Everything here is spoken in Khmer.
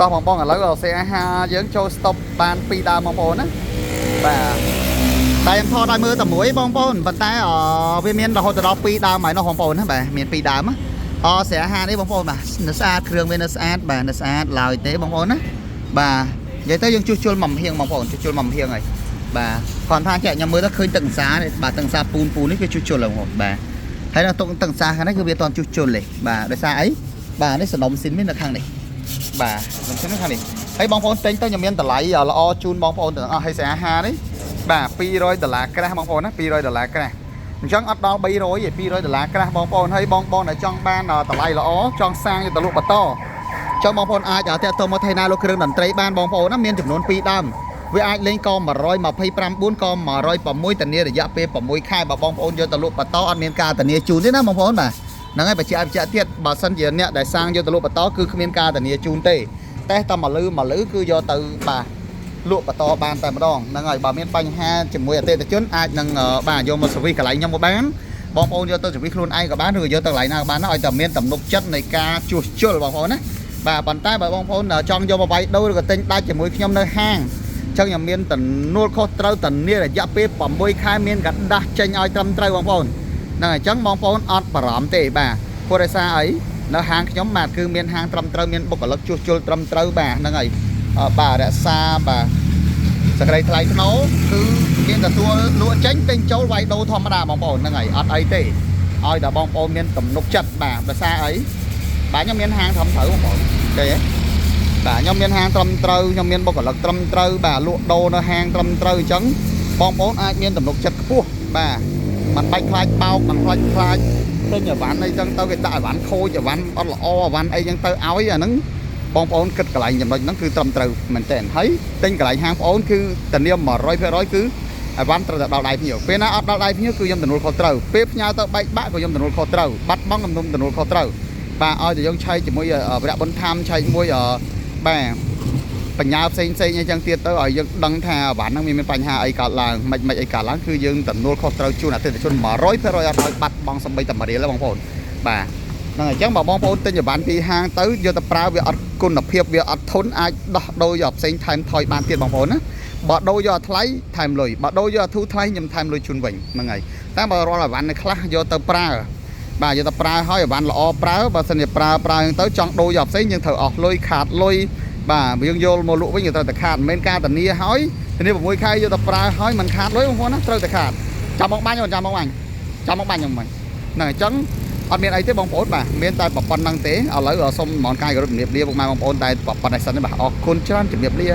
តោះបងប្អូនឥឡូវសេអាហារយើងចូល stop បាន2ដើមបងប្អូនណាបាទតែខ្ញុំថតឲ្យមើលតែមួយបងប្អូនប៉ុន្តែវាមានរហូតដល់2ដើមហើយនោះបងប្អូនណាបាទមាន2ដើមស្រែអាហារនេះបងប្អូនបាទនៅស្អាតគ្រឿងវានៅស្អាតបាទនៅស្អាតឡើយទេបងប្អូនណាបាទនិយាយទៅយើងជួសជុលមកហៀងបងប្អូនជួសជុលមកហៀងហើយបាទគាត់ថាចាក់ខ្ញុំមើលទៅឃើញទឹកអង្សាបាទទឹកអង្សាពូននេះគឺជួសជុលហើយបងប្អូនបាទហើយនៅទឹកអង្សាខាងនេះគឺវាអត់ជួសជុលទេបាទដោយសារអីបាទនេះសំណុំស៊ីនមាននៅខាងនេះបាទសំណុំស៊ីនខាងនេះហើយបងប្អូនទិញទៅខ្ញុំមានតម្លៃល្អជូនបងប្អូនទាំងអស់ហើយស្រែអាហារនេះបាទ$200ក្រាស់បងប្អូនណា$200ក្រាស់អញ្ចឹងអត់ដល់300ទេ$200ក្រាស់បងប្អូនហើយបងដែលចង់បានតម្លៃល្អចង់សាងយកទៅលក់បន្តចង់បងប្អូនអាចតាក់ទងមកថៃណាលោកគ្រឿងតន្ត្រីបានបងប្អូនណាមានចំនួន2ដើមវាអាចលេងក129ក106ធានារយៈពេល6ខែបើបងប្អូនយកទៅលក់បន្តអត់មានការធានាជូនទេណាបងប្អូនបាទហ្នឹងហើយបញ្ជាក់ទៀតបើសិនជាអ្នកដែលសាងយកទៅលក់បន្តគឺគ្មានការធានាជូនទេតែតែមកលឺគឺយកទៅបាទលក់បន្តបានតែម្ដងហ្នឹងហើយបើមានបញ្ហាជាមួយអតិថិជនអាចនឹងបាទយកមកservisកន្លែងខ្ញុំមកបានបងប្អូនយកទៅ servis ខ្លួនឯងក៏បានឬយកទៅកន្លែងណាក៏បានឲ្យតែមានទំនុកចិត្តនៃការជួសជុលបងប្អូនណាបាទប៉ុន្តែបើបងប្អូនចង់យកមកវាយដូរឬក៏ទិញដាច់ជាមួយខ្ញុំនៅហាងអញ្ចឹងខ្ញុំមានទំនួលខុសត្រូវធានារយៈពេល6ខែមានកាដាស់ចេញឲ្យត្រឹមត្រូវបងប្អូនហ្នឹងហើយអញ្ចឹងបងប្អូនអត់បារម្ភទេបាទព្រោះដោយសារអីនៅហាងខ្ញុំបាទគឺមានហាងត្រឹមត្រូវមានបុគ្គលិកជួសជុលត្រឹមត្រូវបាទហ្នឹងហើយបាទរក្សាបាទសក្តិថ្លៃថ្នូរគឺមានទទួលលក់ចេញទិញចូលវាយដូរធម្មតាបងប្អូនហ្នឹងហើយអត់អីទេឲ្យតែបងប្អូនមានទំនុកចិត្តបាទដោយសារអីបាទខ្ញុំមានហាងត្រឹមត្រូវបងប្អូនឃើញទេបាទខ្ញុំមានហាងត្រឹមត្រូវខ្ញុំមានបុគ្គលិកត្រឹមត្រូវបាទលក់ដូរនៅហាងត្រឹមត្រូវអញ្ចឹងបងប្អូនអាចមានទំនុកចិត្តខ្ពស់បាទមិនបាច់ខ្លាចបោកមិនខ្លាចទិញអីវ៉ាន់អីចឹងទៅគេដាក់អីវ៉ាន់ខូចអីវ៉ាន់អត់ល្អអីវ៉ាន់អីចឹងទៅឲ្យអាហ្នឹងបងប្អូនគិតកន្លែងចំណុចហ្នឹងគឺត្រឹមត្រូវមែនទែនហើយទិញកន្លែងហាងបងប្អូនគឺធានា100%គឺអីវ៉ាន់ត្រូវតែដល់ដៃភ្ញៀវពេលណាអត់ដល់ដៃភ្ញៀវគឺខ្ញុំទំនួលខុសត្រូវពេលផ្ញើទៅបែកបាក់ក៏ខ្ញុំទំនួលខុសត្រូវបាត់បង់ខ្ញុំទំនួលខុសត្រូវបាទឲ្យតែយើងឆែកជាមួយវរៈបុណ្យធម្មឆែកមួយបាទបញ្ញាផ្សេងអីចឹងទៀតទៅឲ្យយើងដឹងថាអីវ៉ាន់ហ្នឹងមានបញ្ហាអីកើតឡើងមិនអីកើតឡើងគឺយើងទំនួលខុសត្រូវជូនអតិថិជន100%អត់ឲ្យបាត់បង់សំបីតែ1រៀលទេបងប្អូនបាទហ្នឹងអញ្ចឹងបើបងប្អូនទិញអីវ៉ាន់ពីហាងទៅយកទៅប្រើវាអត់គុណភាពវាអត់ធន់អាចដោះដូរយកផ្សេងថែមថយបានទៀតបងប្អូនណាបើដូរយកថ្លៃថែមលុយបើដូរយកធូរថ្លៃខ្ញុំថែមលុយជូនវិញហ្នឹងហើយតែបើរាល់អីវ៉ាន់នេះខ្លះយកទៅប្រើបាទយកទៅប្រើហើយអីវ៉ាន់ល្អប្រើបើសិនជាប្រើហ្នឹងទៅចង់ដូរយកផ្សេងយើងត្រូវអស់លុយខាតលុយបាទយើងយកមកលក់វិញយើងត្រូវតែខាតមិនមែនការធានាហើយធានា6ខែយកទៅប្រើហើយមិនខាតលុយបងប្អូនណាត្រូវតែខាតចាំមកបាញ់ខ្ញុំបាញ់ខ្ញុំវិញហ្នឹងអញ្ចឹងអត់មានអីទេបងប្អូនបាទមានតែប៉ុណ្្នឹងទេឥឡូវសូមហ្មងកាយគោរពជំរាបលាពុកម៉ែបងប្អូនតែប៉ុណ្្នេះសិនទេបាទអរគុណច្រើនជំរាបលា